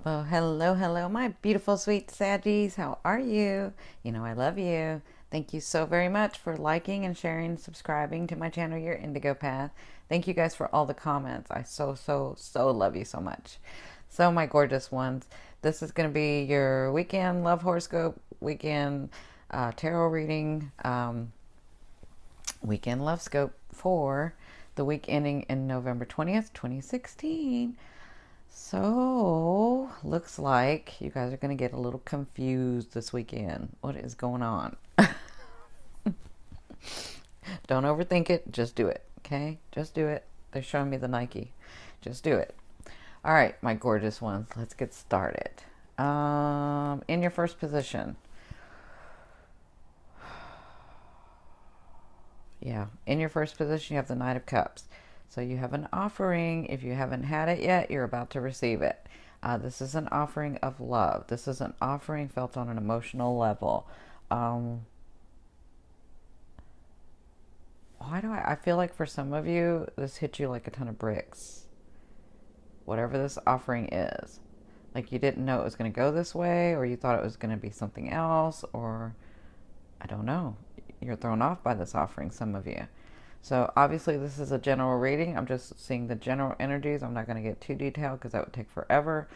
Well, hello, hello, my beautiful, sweet Saggies. How are you? You know, I love you. Thank you so very much for liking and sharing, subscribing to my channel, Your Indigo Path. Thank you guys for all the comments. I so love you so much. So, my gorgeous ones, this is going to be your weekend love horoscope, weekend tarot reading, weekend love scope for the week ending in November 20th, 2016. So, looks like you guys are going to get a little confused this weekend. What is going on? Don't overthink it. Just do it. Okay? Just do it. They're showing me the Nike. Just do it. All right, my gorgeous ones. Let's get started. In your first position. Yeah, in your first position, you have the Knight of Cups. So you have an offering. If you haven't had it yet, you're about to receive it. This is an offering of love. This is an offering felt on an emotional level. Um, why do I feel like for some of you, this hit you like a ton of bricks. Whatever this offering is. Like you didn't know it was going to go this way, or you thought it was going to be something else, or I don't know. You're thrown off by this offering, some of you. So obviously this is a general reading. I'm just seeing the general energies. I'm not going to get too detailed because that would take forever.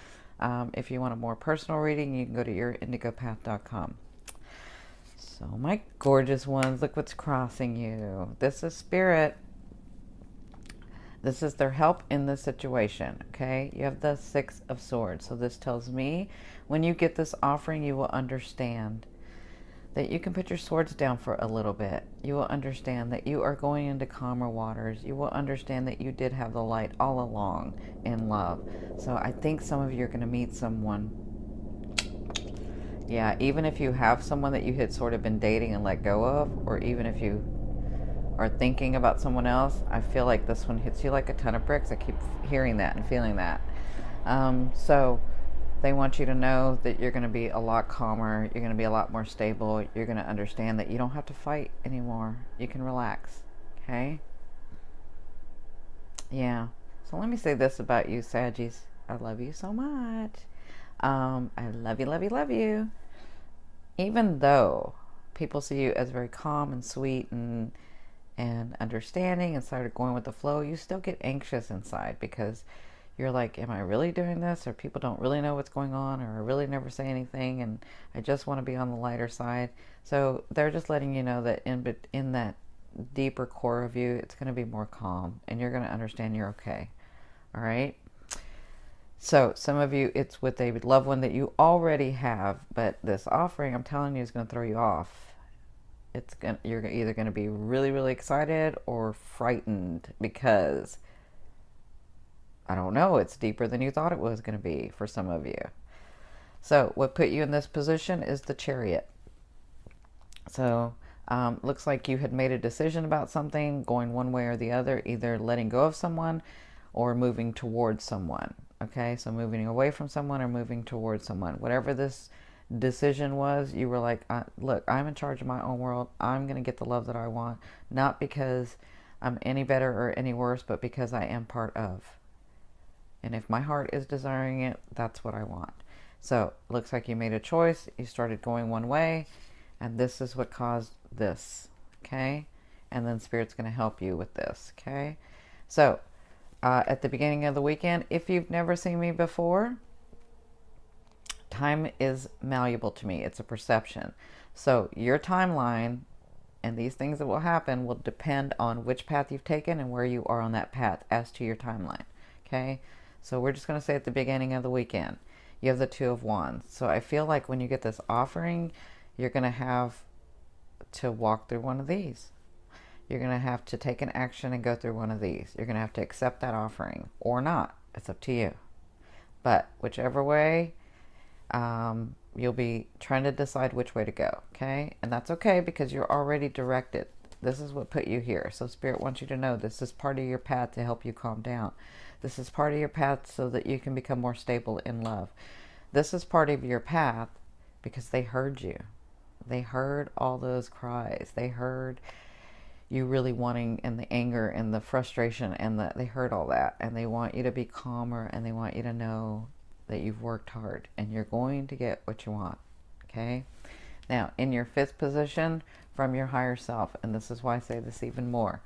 If you want a more personal reading, you can go to yourindigopath.com. So my gorgeous ones, look what's crossing you. This is spirit. This is their help in this situation, okay? You have the Six of Swords. So this tells me when you get this offering, you will understand that you can put your swords down for a little bit. You will understand that you are going into calmer waters. You will understand that you did have the light all along in love. So I think some of you are going to meet someone. Yeah, even if you have someone that you had sort of been dating and let go of, or even if you are thinking about someone else, I feel like this one hits you like a ton of bricks. I keep hearing that and feeling that. So they want you to know that you're going to be a lot calmer. You're going to be a lot more stable. You're going to understand that you don't have to fight anymore. You can relax. Okay? Yeah. So let me say this about you, Saggies. I love you so much. I love you, love you, love you. Even though people see you as very calm and sweet and understanding and started going with the flow, you still get anxious inside because you're like, am I really doing this? Or people don't really know what's going on, or I really never say anything, and I just want to be on the lighter side. So they're just letting you know that in that deeper core of you, it's going to be more calm, and you're going to understand you're okay. All right. So some of you, it's with a loved one that you already have, but this offering, I'm telling you, is going to throw you off. You're either going to be really, really excited or frightened because I don't know, it's deeper than you thought it was going to be for some of you. So what put you in this position is the Chariot. So looks like you had made a decision about something, going one way or the other, either letting go of someone or moving towards someone. Okay, so moving away from someone or moving towards someone. Whatever this decision was, you were like, look, I'm in charge of my own world. I'm going to get the love that I want, not because I'm any better or any worse, but because I am part of. And if my heart is desiring it, that's what I want. So looks like you made a choice. You started going one way, and this is what caused this. Okay? And then Spirit's going to help you with this. Okay? So at the beginning of the weekend, if you've never seen me before, time is malleable to me. It's a perception. So your timeline and these things that will happen will depend on which path you've taken and where you are on that path as to your timeline. Okay? So we're just going to say at the beginning of the weekend, you have the Two of Wands. So I feel like when you get this offering, you're going to have to walk through one of these. You're going to have to take an action and go through one of these. You're going to have to accept that offering or not. It's up to you. But whichever way, you'll be trying to decide which way to go. Okay? And that's okay because you're already directed. This is what put you here. So Spirit wants you to know this is part of your path to help you calm down. This is part of your path so that you can become more stable in love. This is part of your path because they heard you. They heard all those cries. They heard you really wanting, and the anger and the frustration, and they heard all that, and they want you to be calmer, and they want you to know that you've worked hard, and you're going to get what you want. Okay? Now, in your 5th position, from your higher self, and this is why I say this even more.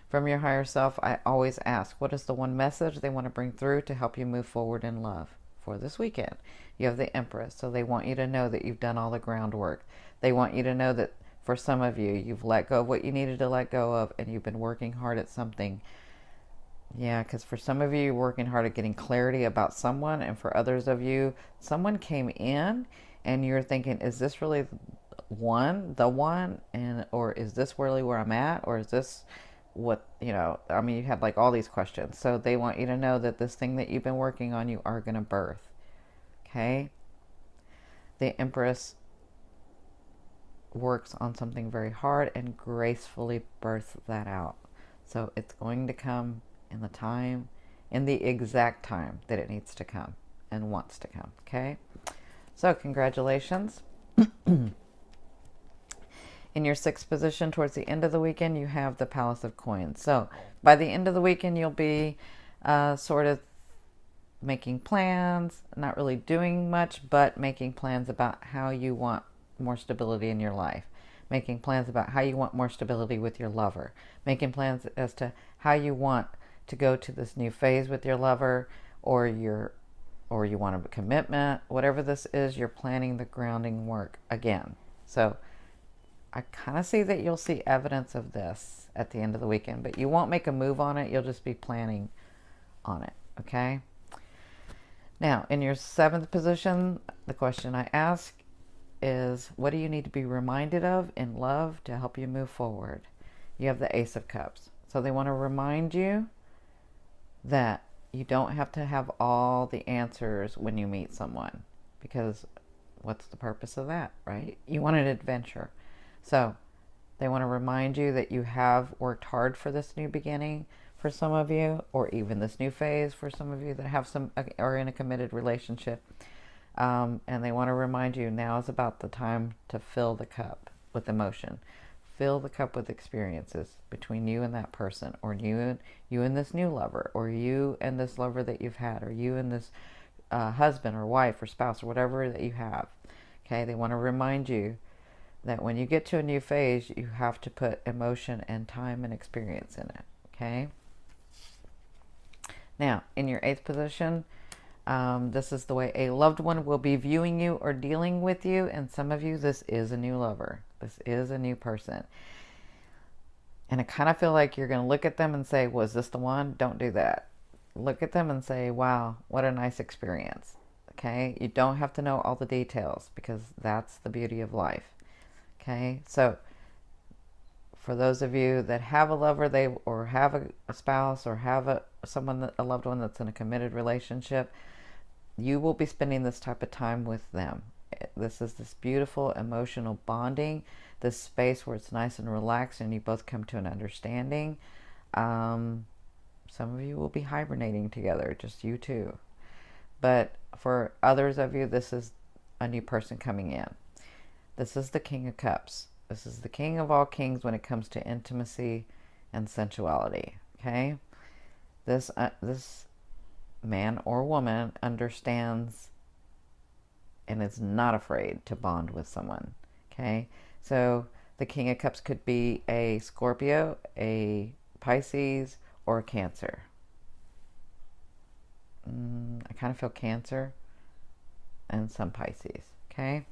From your higher self, I always ask, what is the one message they want to bring through to help you move forward in love for this weekend? You have the Empress, so they want you to know that you've done all the groundwork. They want you to know that for some of you, you've let go of what you needed to let go of, and you've been working hard at something. Yeah, because for some of you, you're working hard at getting clarity about someone, and for others of you, someone came in, and you're thinking, is this really the one, and or is this really where I'm at, or is this what, I mean, you had like all these questions. So they want you to know that this thing that you've been working on, you are going to birth. Okay? The Empress works on something very hard and gracefully births that out. So it's going to come in the exact time that it needs to come and wants to come. Okay? So congratulations. In your 6th position, towards the end of the weekend, you have the Palace of Coins. So by the end of the weekend, you'll be sort of making plans, not really doing much, but making plans about how you want more stability in your life. Making plans about how you want more stability with your lover. Making plans as to how you want to go to this new phase with your lover, or you want a commitment. Whatever this is, you're planning the grounding work again. So I kind of see that you'll see evidence of this at the end of the weekend, but you won't make a move on it. You'll just be planning on it. Okay? Now, in your 7th position, the question I ask is, what do you need to be reminded of in love to help you move forward? You have the Ace of Cups. So they want to remind you that you don't have to have all the answers when you meet someone, because what's the purpose of that, right? You want an adventure. So they want to remind you that you have worked hard for this new beginning for some of you, or even this new phase for some of you that have are in a committed relationship. And they want to remind you now is about the time to fill the cup with emotion. Fill the cup with experiences between you and that person, or you and this new lover, or you and this lover that you've had, or you and this husband or wife or spouse or whatever that you have. Okay, they want to remind you that when you get to a new phase, you have to put emotion and time and experience in it. Okay? Now, in your 8th position, this is the way a loved one will be viewing you or dealing with you. And some of you, this is a new lover. This is a new person. And I kind of feel like you're going to look at them and say, was this the one? Don't do that. Look at them and say, wow, what a nice experience. Okay? You don't have to know all the details, because that's the beauty of life. Okay? So for those of you that have a lover, or have a spouse, or have a loved one that's in a committed relationship, you will be spending this type of time with them. This is this beautiful emotional bonding, this space where it's nice and relaxed and you both come to an understanding. Some of you will be hibernating together, just you two. But for others of you, this is a new person coming in. This is the King of Cups. This is the King of all kings when it comes to intimacy and sensuality. Okay? This man or woman understands and is not afraid to bond with someone. Okay? So the King of Cups could be a Scorpio, a Pisces, or a Cancer. I kind of feel Cancer and some Pisces. Okay?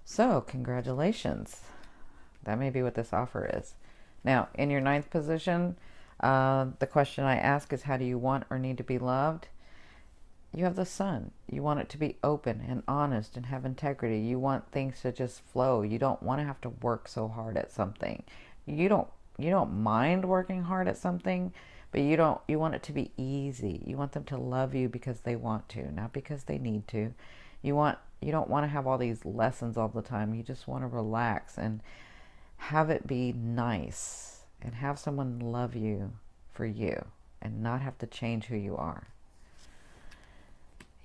So, congratulations. That may be what this offer is. Now, in your 9th position, the question I ask is, how do you want or need to be loved? You have the Sun. You want it to be open and honest and have integrity. You want things to just flow. You don't want to have to work so hard at something. You don't mind working hard at something, but you want it to be easy. You want them to love you because they want to, not because they need to. You don't want to have all these lessons all the time. You just want to relax and have it be nice and have someone love you for you and not have to change who you are.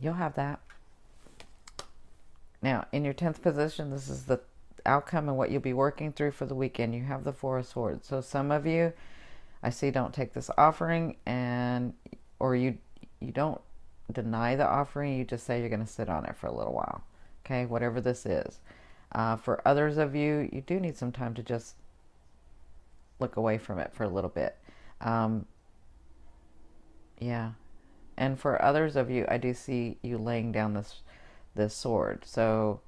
You'll have that. Now, in your 10th position, this is the outcome and what you'll be working through for the weekend. You have the Four of Swords. So some of you, I see, don't take this offering, or you don't deny the offering. You just say you're going to sit on it for a little while. Okay, whatever this is. For others of you, you do need some time to just look away from it for a little bit. Yeah. And for others of you, I do see you laying down this sword. So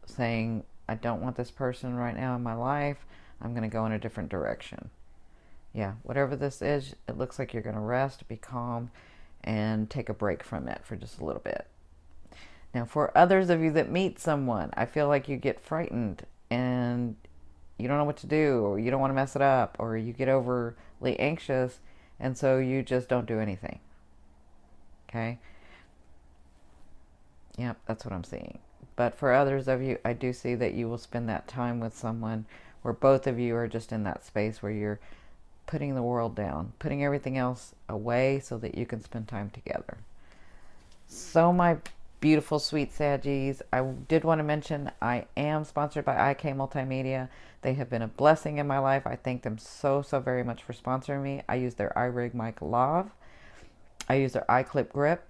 saying, I don't want this person right now in my life. I'm going to go in a different direction. Yeah, whatever this is, it looks like you're going to rest, be calm, and take a break from it for just a little bit. Now, for others of you that meet someone, I feel like you get frightened and you don't know what to do, or you don't want to mess it up, or you get overly anxious, and so you just don't do anything. Okay? Yep, that's what I'm seeing. But for others of you, I do see that you will spend that time with someone where both of you are just in that space where you're putting the world down, putting everything else away so that you can spend time together. So my beautiful, sweet Saggies, I did want to mention I am sponsored by IK Multimedia. They have been a blessing in my life. I thank them so very much for sponsoring me. I use their iRig mic Lav. I use their iClip grip.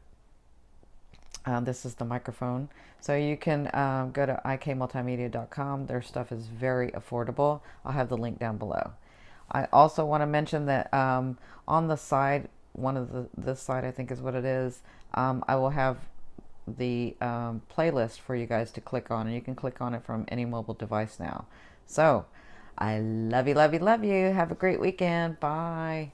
This is the microphone. So you can go to ikmultimedia.com. Their stuff is very affordable. I'll have the link down below. I also want to mention that on the side, this side I think is what it is, I will have the playlist for you guys to click on, and you can click on it from any mobile device now. So I love you, love you, love you. Have a great weekend. Bye.